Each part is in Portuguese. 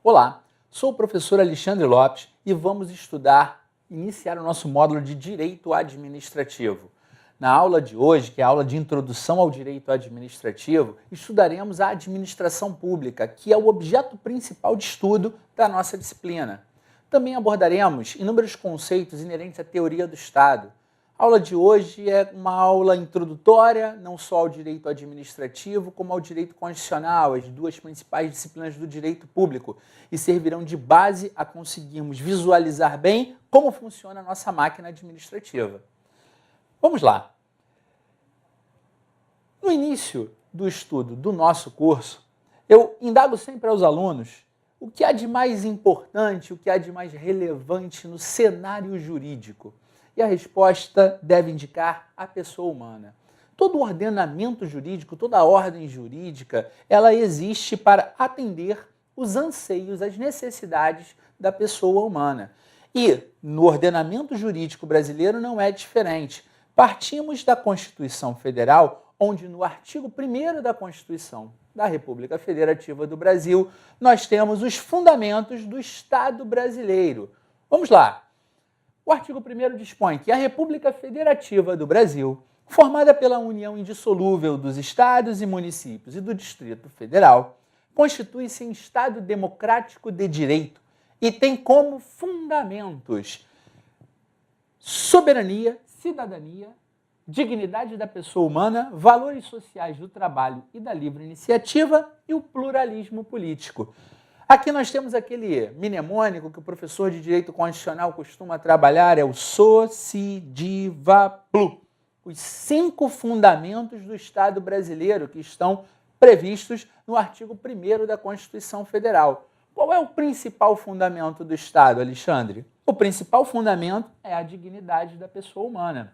Olá, sou o professor Alexandre Lopes e vamos iniciar o nosso módulo de Direito Administrativo. Na aula de hoje, que é a aula de Introdução ao Direito Administrativo, estudaremos a administração pública, que é o objeto principal de estudo da nossa disciplina. Também abordaremos inúmeros conceitos inerentes à teoria do Estado. A aula de hoje é uma aula introdutória, não só ao direito administrativo, como ao direito constitucional, as duas principais disciplinas do direito público, e servirão de base a conseguirmos visualizar bem como funciona a nossa máquina administrativa. Vamos lá. No início do estudo do nosso curso, eu indago sempre aos alunos o que há de mais importante, o que há de mais relevante no cenário jurídico. E a resposta deve indicar a pessoa humana. Todo ordenamento jurídico, toda ordem jurídica, ela existe para atender os anseios, as necessidades da pessoa humana. E no ordenamento jurídico brasileiro não é diferente. Partimos da Constituição Federal, onde no artigo 1º da Constituição da República Federativa do Brasil, nós temos os fundamentos do Estado brasileiro. Vamos lá. O artigo 1º dispõe que a República Federativa do Brasil, formada pela união indissolúvel dos estados e municípios e do Distrito Federal, constitui-se em Estado democrático de direito e tem como fundamentos soberania, cidadania, dignidade da pessoa humana, valores sociais do trabalho e da livre iniciativa e o pluralismo político. Aqui nós temos aquele mnemônico que o professor de Direito Constitucional costuma trabalhar, é o SOCIDIVAPLU. Os 5 fundamentos do Estado brasileiro que estão previstos no artigo 1º da Constituição Federal. Qual é o principal fundamento do Estado, Alexandre? O principal fundamento é a dignidade da pessoa humana.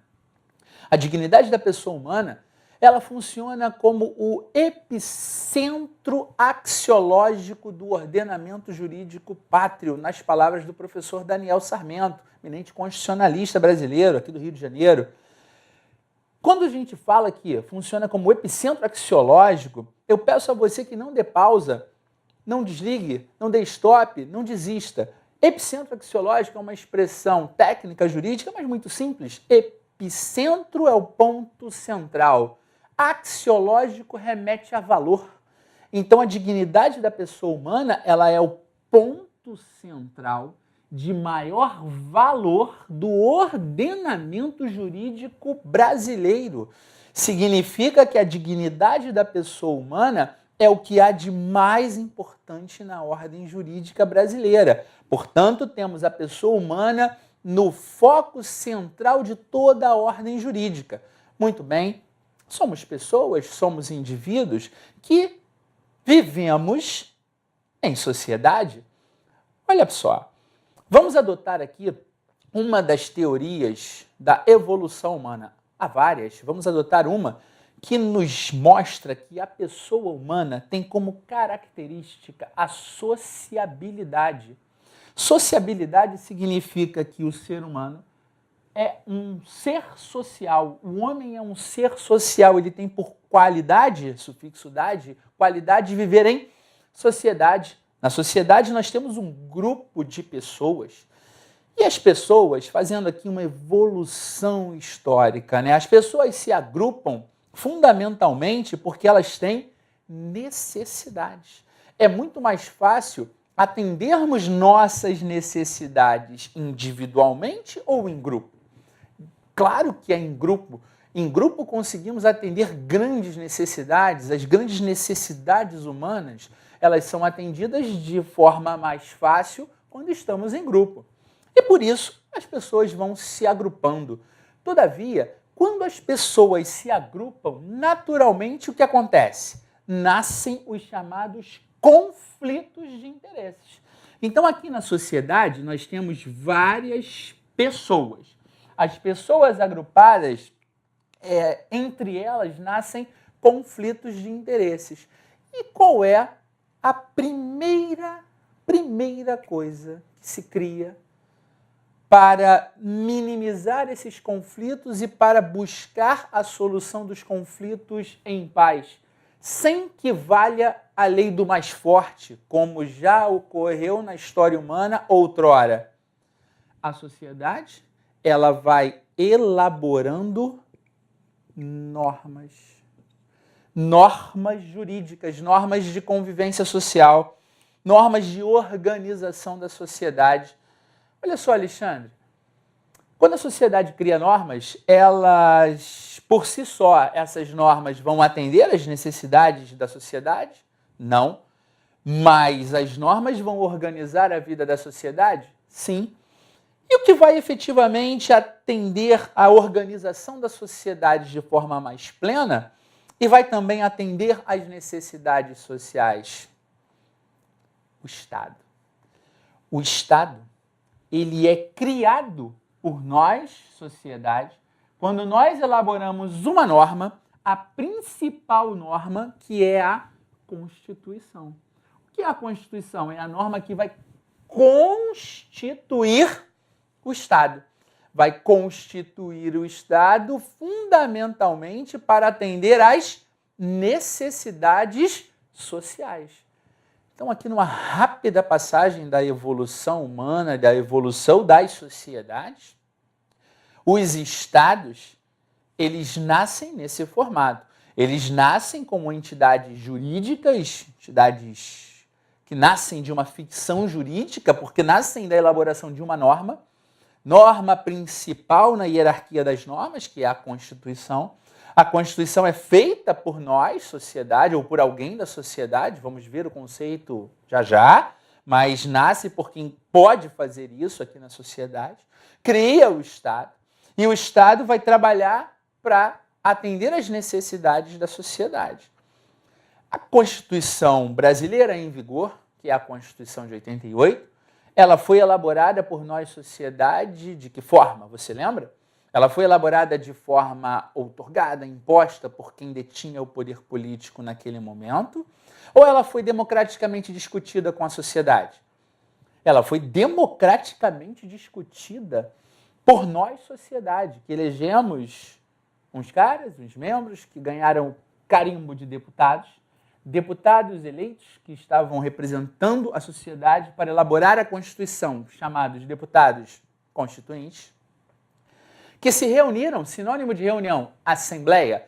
A dignidade da pessoa humana, ela funciona como o epicentro axiológico do ordenamento jurídico pátrio, nas palavras do professor Daniel Sarmento, eminente constitucionalista brasileiro aqui do Rio de Janeiro. Quando a gente fala que funciona como epicentro axiológico, eu peço a você que não dê pausa, não desligue, não dê stop, não desista. Epicentro axiológico é uma expressão técnica jurídica, mas muito simples. Epicentro é o ponto central. Axiológico remete a valor. Então, a dignidade da pessoa humana, ela é o ponto central de maior valor do ordenamento jurídico brasileiro. Significa que a dignidade da pessoa humana é o que há de mais importante na ordem jurídica brasileira. Portanto, temos a pessoa humana no foco central de toda a ordem jurídica. Muito bem. Somos pessoas, somos indivíduos que vivemos em sociedade. Olha só, vamos adotar aqui uma das teorias da evolução humana. Há várias, vamos adotar uma que nos mostra que a pessoa humana tem como característica a sociabilidade. Sociabilidade significa que o ser humano é um ser social. O homem é um ser social. Ele tem por qualidade, sufixo dade, qualidade de viver em sociedade. Na sociedade nós temos um grupo de pessoas. E as pessoas, fazendo aqui uma evolução histórica, né? As pessoas se agrupam fundamentalmente porque elas têm necessidades. É muito mais fácil atendermos nossas necessidades individualmente ou em grupo? Claro que é em grupo. Em grupo conseguimos atender grandes necessidades. As grandes necessidades humanas, elas são atendidas de forma mais fácil quando estamos em grupo. E por isso as pessoas vão se agrupando. Todavia, quando as pessoas se agrupam, naturalmente o que acontece? Nascem os chamados conflitos de interesses. Então aqui na sociedade nós temos várias pessoas. As pessoas agrupadas, entre elas nascem conflitos de interesses. E qual é a primeira coisa que se cria para minimizar esses conflitos e para buscar a solução dos conflitos em paz? sem que valha a lei do mais forte, como já ocorreu na história humana outrora. A sociedade, ela vai elaborando normas jurídicas, normas de convivência social, normas de organização da sociedade. Olha só, Alexandre, quando a sociedade cria normas, elas, por si só, essas normas vão atender às necessidades da sociedade? Não. Mas as normas vão organizar a vida da sociedade? Sim. E o que vai efetivamente atender à organização da sociedade de forma mais plena e vai também atender às necessidades sociais? O Estado. O Estado, ele é criado por nós, sociedade, quando nós elaboramos uma norma, a principal norma, que é a Constituição. O que é a Constituição? É a norma que vai constituir o Estado. Vai constituir o Estado fundamentalmente para atender às necessidades sociais. Então, aqui numa rápida passagem da evolução humana, da evolução das sociedades, os estados, eles nascem nesse formato. Eles nascem como entidades jurídicas, entidades que nascem de uma ficção jurídica, porque nascem da elaboração de uma norma principal na hierarquia das normas, que é a Constituição. A Constituição é feita por nós, sociedade, ou por alguém da sociedade, vamos ver o conceito já, mas nasce por quem pode fazer isso aqui na sociedade, cria o Estado, e o Estado vai trabalhar para atender às necessidades da sociedade. A Constituição brasileira em vigor, que é a Constituição de 88, ela foi elaborada por nós, sociedade, de que forma? Você lembra? Ela foi elaborada de forma outorgada, imposta por quem detinha o poder político naquele momento, ou ela foi democraticamente discutida com a sociedade? Ela foi democraticamente discutida por nós, sociedade, que elegemos uns caras, uns membros que ganharam carimbo de deputados eleitos que estavam representando a sociedade para elaborar a Constituição, chamados deputados constituintes, que se reuniram, sinônimo de reunião, Assembleia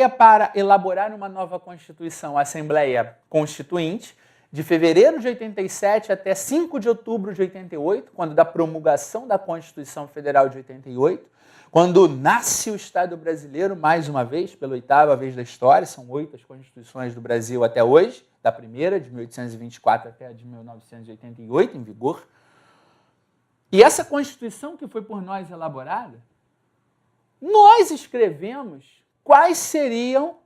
para elaborar uma nova Constituição, Assembleia Constituinte, de fevereiro de 87 até 5 de outubro de 88, quando da promulgação da Constituição Federal de 88, quando nasce o Estado brasileiro, mais uma vez, pela 8ª vez da história, são 8 as Constituições do Brasil até hoje, da primeira, de 1824 até a de 1988, em vigor. E essa Constituição que foi por nós elaborada, nós escrevemos quais seriam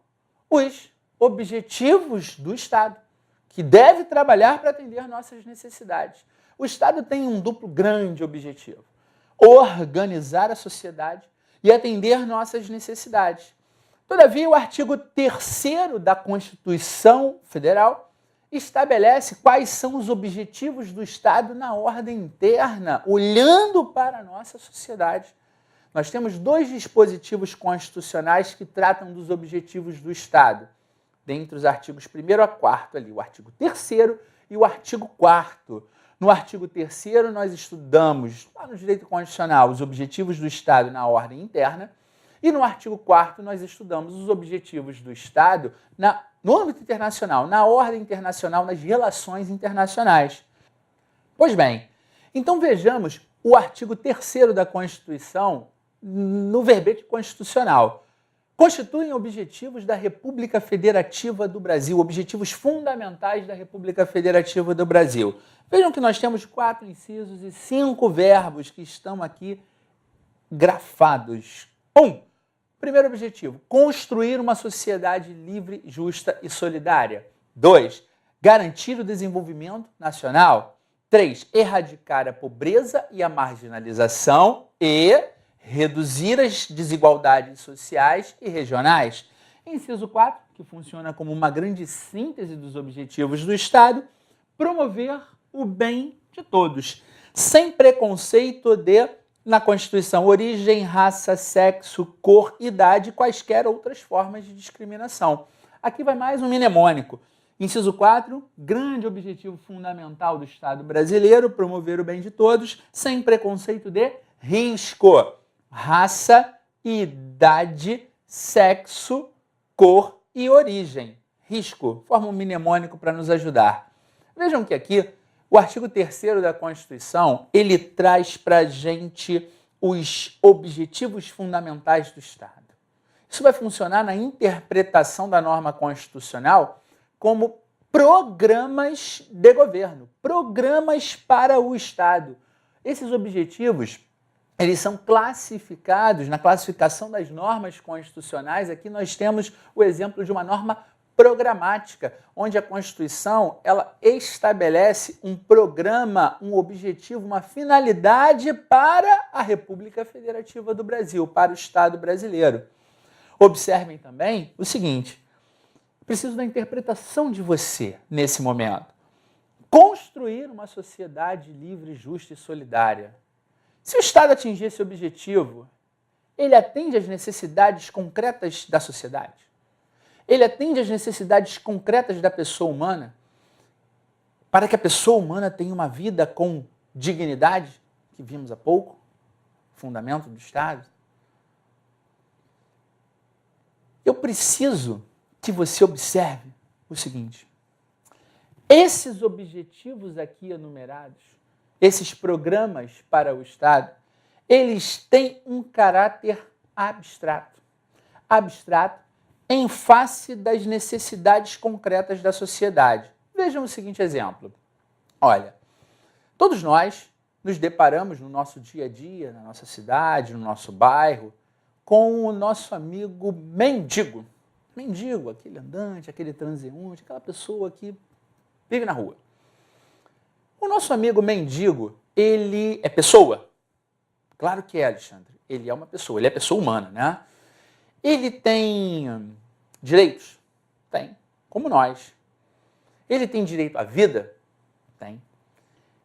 os objetivos do Estado, que deve trabalhar para atender nossas necessidades. O Estado tem um duplo grande objetivo: organizar a sociedade e atender nossas necessidades. Todavia, o artigo 3º da Constituição Federal estabelece quais são os objetivos do Estado na ordem interna, olhando para a nossa sociedade. Nós temos 2 dispositivos constitucionais que tratam dos objetivos do Estado, dentre os artigos 1º a 4º ali, o artigo 3º e o artigo 4º. No artigo 3º, nós estudamos, lá no direito constitucional, os objetivos do Estado na ordem interna, e no artigo 4º nós estudamos os objetivos do Estado no âmbito internacional, na ordem internacional, nas relações internacionais. Pois bem, então vejamos o artigo 3º da Constituição no verbete constitucional. Constituem objetivos da República Federativa do Brasil, objetivos fundamentais da República Federativa do Brasil. Vejam que nós temos 4 incisos e 5 verbos que estão aqui grafados. 1. Primeiro objetivo: construir uma sociedade livre, justa e solidária. 2. Garantir o desenvolvimento nacional. 3. Erradicar a pobreza e a marginalização. E reduzir as desigualdades sociais e regionais. Inciso 4, que funciona como uma grande síntese dos objetivos do Estado: promover o bem de todos, sem preconceito na Constituição, origem, raça, sexo, cor, idade e quaisquer outras formas de discriminação. Aqui vai mais um mnemônico. Inciso 4, grande objetivo fundamental do Estado brasileiro, promover o bem de todos, sem preconceito de risco, raça, idade, sexo, cor e origem. Risco, forma um mnemônico para nos ajudar. Vejam que aqui, o artigo 3º da Constituição, ele traz para a gente os objetivos fundamentais do Estado. Isso vai funcionar na interpretação da norma constitucional como programas de governo, programas para o Estado. Esses objetivos, eles são classificados na classificação das normas constitucionais. Aqui nós temos o exemplo de uma norma programática, onde a Constituição ela estabelece um programa, um objetivo, uma finalidade para a República Federativa do Brasil, para o Estado brasileiro. Observem também o seguinte, preciso da interpretação de você nesse momento. Construir uma sociedade livre, justa e solidária. Se o Estado atingir esse objetivo, ele atende às necessidades concretas da sociedade? Ele atende às necessidades concretas da pessoa humana? Para que a pessoa humana tenha uma vida com dignidade, que vimos há pouco, fundamento do Estado? Eu preciso que você observe o seguinte. Esses objetivos aqui enumerados, esses programas para o Estado, eles têm um caráter abstrato. Abstrato em face das necessidades concretas da sociedade. Vejam o seguinte exemplo. Olha, todos nós nos deparamos no nosso dia a dia, na nossa cidade, no nosso bairro, com o nosso amigo mendigo. Mendigo, aquele andante, aquele transeunte, aquela pessoa que vive na rua. O nosso amigo mendigo, ele é pessoa? Claro que é, Alexandre. Ele é uma pessoa, ele é pessoa humana, né? Ele tem direitos? Tem, como nós. Ele tem direito à vida? Tem.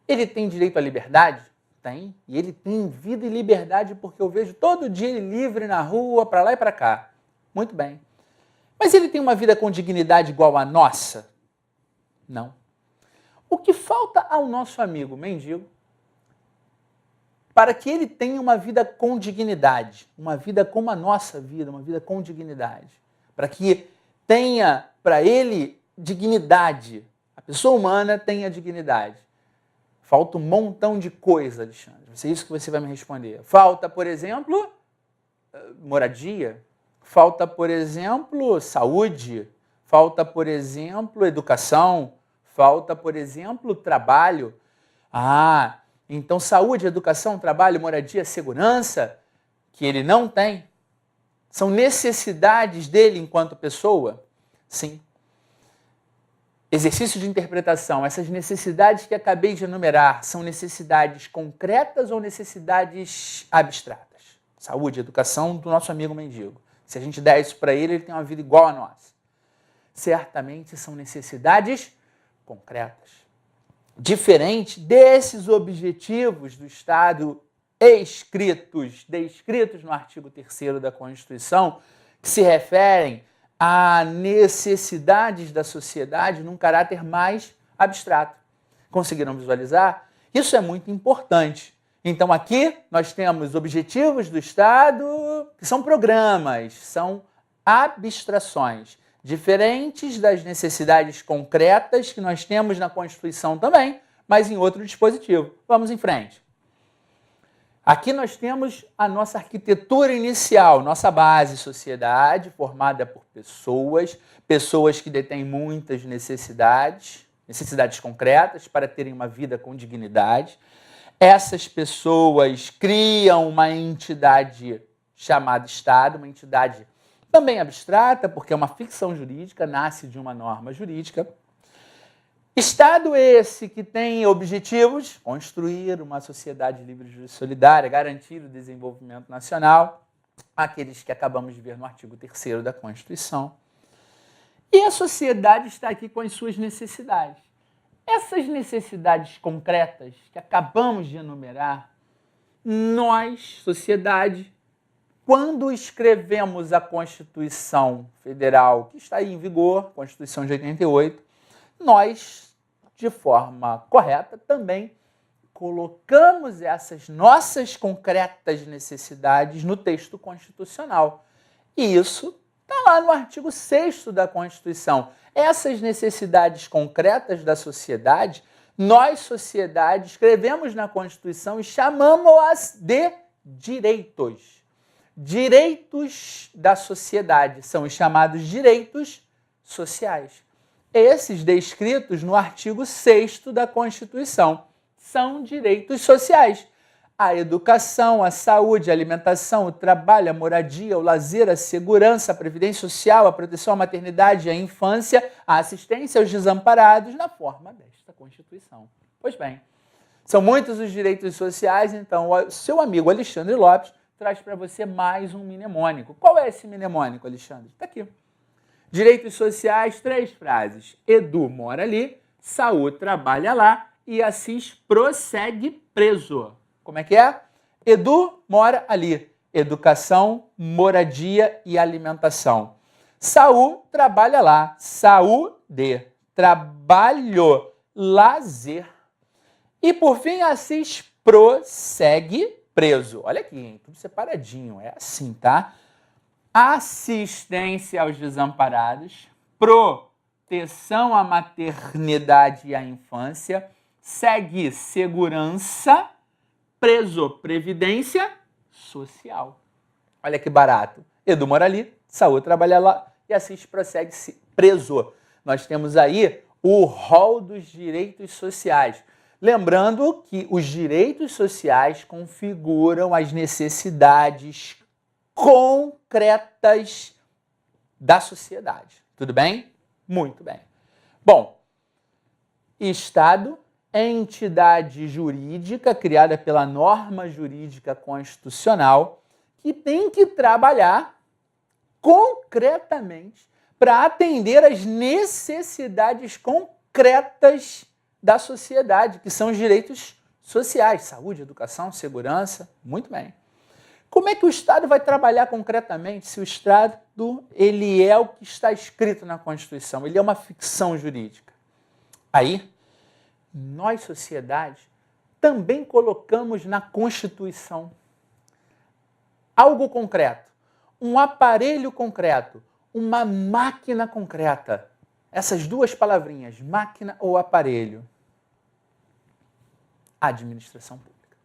Ele tem direito à liberdade? Tem. E ele tem vida e liberdade porque eu vejo todo dia ele livre na rua, para lá e para cá. Muito bem. Mas ele tem uma vida com dignidade igual à nossa? Não. O que falta ao nosso amigo mendigo para que ele tenha uma vida com dignidade, uma vida como a nossa vida, uma vida com dignidade, para que tenha para ele dignidade, a pessoa humana tenha dignidade. Falta um montão de coisa, Alexandre. É isso que você vai me responder. Falta, por exemplo, moradia. Falta, por exemplo, saúde. Falta, por exemplo, educação. Falta, por exemplo, trabalho. Então saúde, educação, trabalho, moradia, segurança, que ele não tem, são necessidades dele enquanto pessoa? Sim. Exercício de interpretação. Essas necessidades que acabei de enumerar são necessidades concretas ou necessidades abstratas? Saúde, educação do nosso amigo mendigo. Se a gente der isso para ele, ele tem uma vida igual a nossa. Certamente são necessidades concretas. Diferente desses objetivos do Estado descritos no artigo 3º da Constituição, que se referem a necessidades da sociedade num caráter mais abstrato. Conseguiram visualizar? Isso é muito importante. Então aqui nós temos objetivos do Estado, que são programas, são abstrações, diferentes das necessidades concretas que nós temos na Constituição também, mas em outro dispositivo. Vamos em frente. Aqui nós temos a nossa arquitetura inicial, nossa base, sociedade formada por pessoas que detêm muitas necessidades concretas para terem uma vida com dignidade. Essas pessoas criam uma entidade chamada Estado, uma entidade também abstrata, porque é uma ficção jurídica, nasce de uma norma jurídica. Estado esse que tem objetivos, construir uma sociedade livre, justa e solidária, garantir o desenvolvimento nacional, aqueles que acabamos de ver no artigo 3º da Constituição. E a sociedade está aqui com as suas necessidades. Essas necessidades concretas que acabamos de enumerar, nós, sociedade, quando escrevemos a Constituição Federal, que está aí em vigor, Constituição de 88, nós, de forma correta, também colocamos essas nossas concretas necessidades no texto constitucional. E isso está lá no artigo 6º da Constituição. Essas necessidades concretas da sociedade, nós, sociedade, escrevemos na Constituição e chamamos-as de direitos. Direitos da sociedade são os chamados direitos sociais. Esses descritos no artigo 6º da Constituição são direitos sociais. A educação, a saúde, a alimentação, o trabalho, a moradia, o lazer, a segurança, a previdência social, a proteção à maternidade, à infância, a assistência aos desamparados na forma desta Constituição. Pois bem, são muitos os direitos sociais, então o seu amigo Alexandre Lopes traz para você mais um mnemônico. Qual é esse mnemônico, Alexandre? Está aqui. Direitos sociais, 3 frases. Edu mora ali, Saúl trabalha lá e Assis prossegue preso. Como é que é? Edu mora ali. Educação, moradia e alimentação. Saúl trabalha lá. Saúde. Trabalho. Lazer. E por fim, Assis prossegue preso. Olha aqui, hein? Tudo separadinho. É assim, tá? Assistência aos desamparados. Proteção à maternidade e à infância. Segue segurança. Preso, previdência social. Olha que barato. Edu mora ali, Saúl trabalha lá e Assis prossegue preso. Nós temos aí o rol dos direitos sociais. Lembrando que os direitos sociais configuram as necessidades concretas da sociedade. Tudo bem? Muito bem. Bom, Estado é entidade jurídica criada pela norma jurídica constitucional que tem que trabalhar concretamente para atender às necessidades concretas da sociedade, que são os direitos sociais, saúde, educação, segurança. Muito bem. Como é que o Estado vai trabalhar concretamente se o Estado ele é o que está escrito na Constituição? Ele é uma ficção jurídica. Aí, nós, sociedade, também colocamos na Constituição algo concreto, um aparelho concreto, uma máquina concreta. Essas duas palavrinhas, máquina ou aparelho. Administração pública.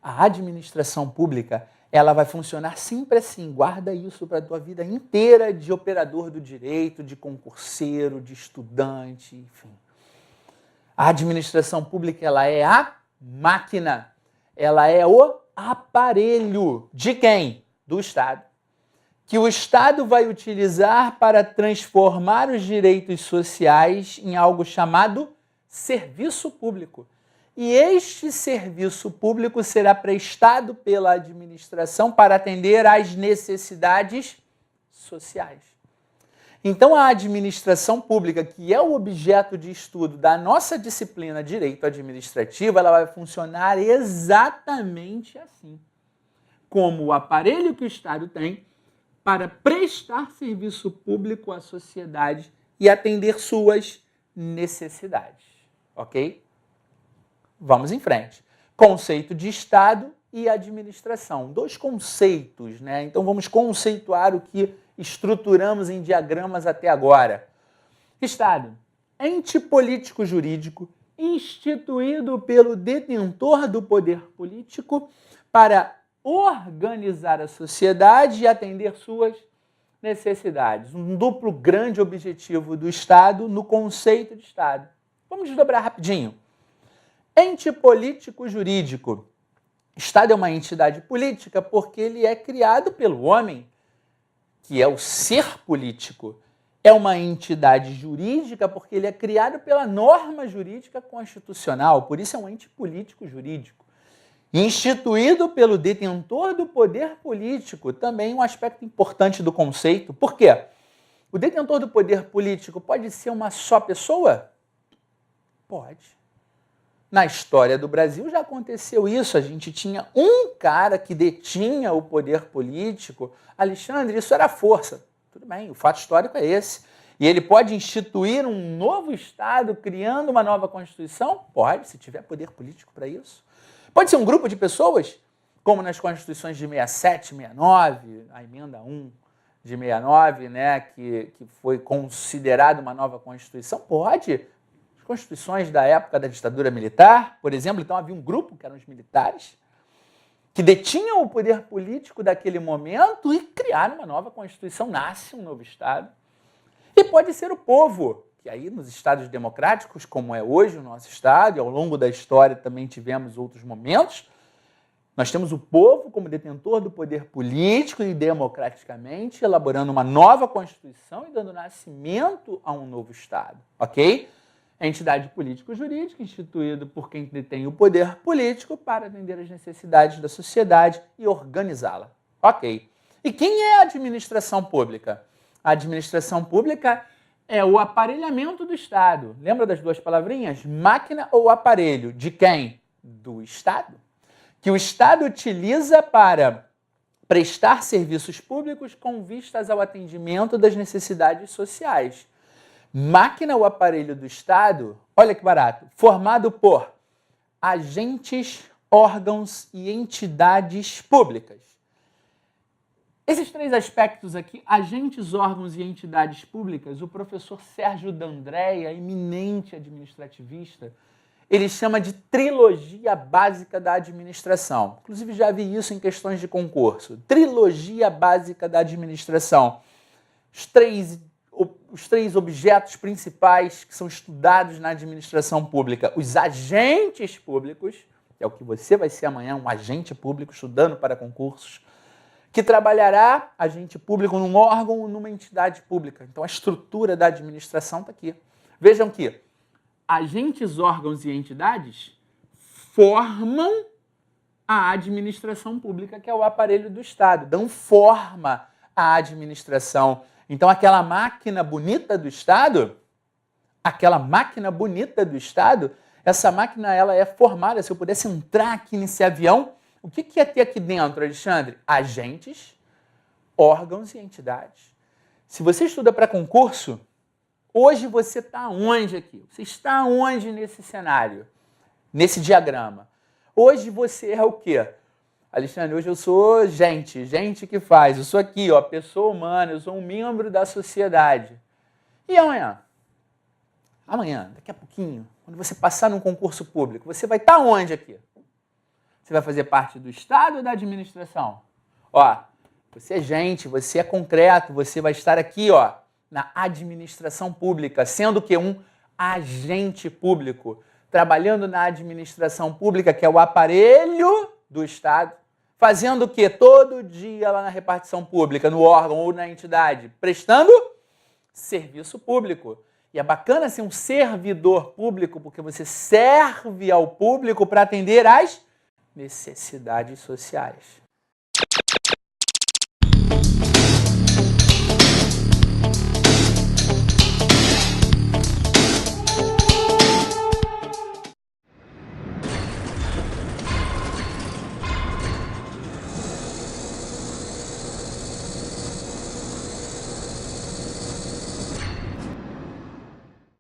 A administração pública, ela vai funcionar sempre assim. Guarda isso para a tua vida inteira de operador do direito, de concurseiro, de estudante, enfim. A administração pública, ela é a máquina, ela é o aparelho de quem? Do Estado. Que o Estado vai utilizar para transformar os direitos sociais em algo chamado serviço público. E este serviço público será prestado pela administração para atender às necessidades sociais. Então, a administração pública, que é o objeto de estudo da nossa disciplina Direito Administrativo, ela vai funcionar exatamente assim, como o aparelho que o Estado tem para prestar serviço público à sociedade e atender suas necessidades. Ok? Vamos em frente. Conceito de Estado e administração. 2 conceitos, né? Então, vamos conceituar o que estruturamos em diagramas até agora. Estado, ente político jurídico instituído pelo detentor do poder político para organizar a sociedade e atender suas necessidades. Um duplo grande objetivo do Estado no conceito de Estado. Vamos desdobrar rapidinho. Ente político jurídico. Estado é uma entidade política porque ele é criado pelo homem, que é o ser político. É uma entidade jurídica porque ele é criado pela norma jurídica constitucional, por isso é um ente político jurídico. Instituído pelo detentor do poder político, também um aspecto importante do conceito. Por quê? O detentor do poder político pode ser uma só pessoa? Pode. Na história do Brasil já aconteceu isso, a gente tinha um cara que detinha o poder político. Alexandre, isso era força. Tudo bem, o fato histórico é esse. E ele pode instituir um novo Estado criando uma nova Constituição? Pode, se tiver poder político para isso. Pode ser um grupo de pessoas, como nas Constituições de 67, 69, a emenda 1 de 69, né, que foi considerada uma nova Constituição? Pode. As Constituições da época da ditadura militar, por exemplo, então havia um grupo, que eram os militares, que detinham o poder político daquele momento e criaram uma nova Constituição, nasce um novo Estado. E pode ser o povo, que aí nos estados democráticos, como é hoje o nosso Estado, e ao longo da história também tivemos outros momentos, nós temos o povo como detentor do poder político e democraticamente elaborando uma nova Constituição e dando nascimento a um novo Estado, ok? A entidade político-jurídica instituída por quem detém o poder político para atender às necessidades da sociedade e organizá-la, ok? E quem é a administração pública? A administração pública é o aparelhamento do Estado. Lembra das duas palavrinhas? Máquina ou aparelho? De quem? Do Estado. Que o Estado utiliza para prestar serviços públicos com vistas ao atendimento das necessidades sociais. Máquina ou aparelho do Estado, olha que barato, formado por agentes, órgãos e entidades públicas. Esses três aspectos aqui, agentes, órgãos e entidades públicas, o professor Sérgio D'Andrea, eminente administrativista, ele chama de trilogia básica da administração. Inclusive já vi isso em questões de concurso. Trilogia básica da administração. Os três objetos principais que são estudados na administração pública. Os agentes públicos, que é o que você vai ser amanhã, um agente público estudando para concursos, que trabalhará agente público num órgão ou numa entidade pública. Então, a estrutura da administração está aqui. Vejam que agentes, órgãos e entidades formam a administração pública, que é o aparelho do Estado, dão forma à administração. Então, aquela máquina bonita do Estado, essa máquina ela é formada. Se eu pudesse entrar aqui nesse avião, o que ia ter aqui dentro, Alexandre? Agentes, órgãos e entidades. Se você estuda para concurso, hoje você está onde aqui? Você está onde nesse cenário? Nesse diagrama? Hoje você é o quê? Alexandre, hoje eu sou gente que faz. Eu sou aqui, ó, pessoa humana, eu sou um membro da sociedade. E amanhã? Amanhã, daqui a pouquinho, quando você passar num concurso público, você vai estar onde aqui? Você vai fazer parte do Estado ou da administração? Ó, você é gente, você é concreto, você vai estar aqui, ó, na administração pública, sendo que um agente público, trabalhando na administração pública, que é o aparelho do Estado, fazendo o quê? Todo dia lá na repartição pública, no órgão ou na entidade, prestando serviço público. E é bacana ser um servidor público, porque você serve ao público para atender às necessidades sociais.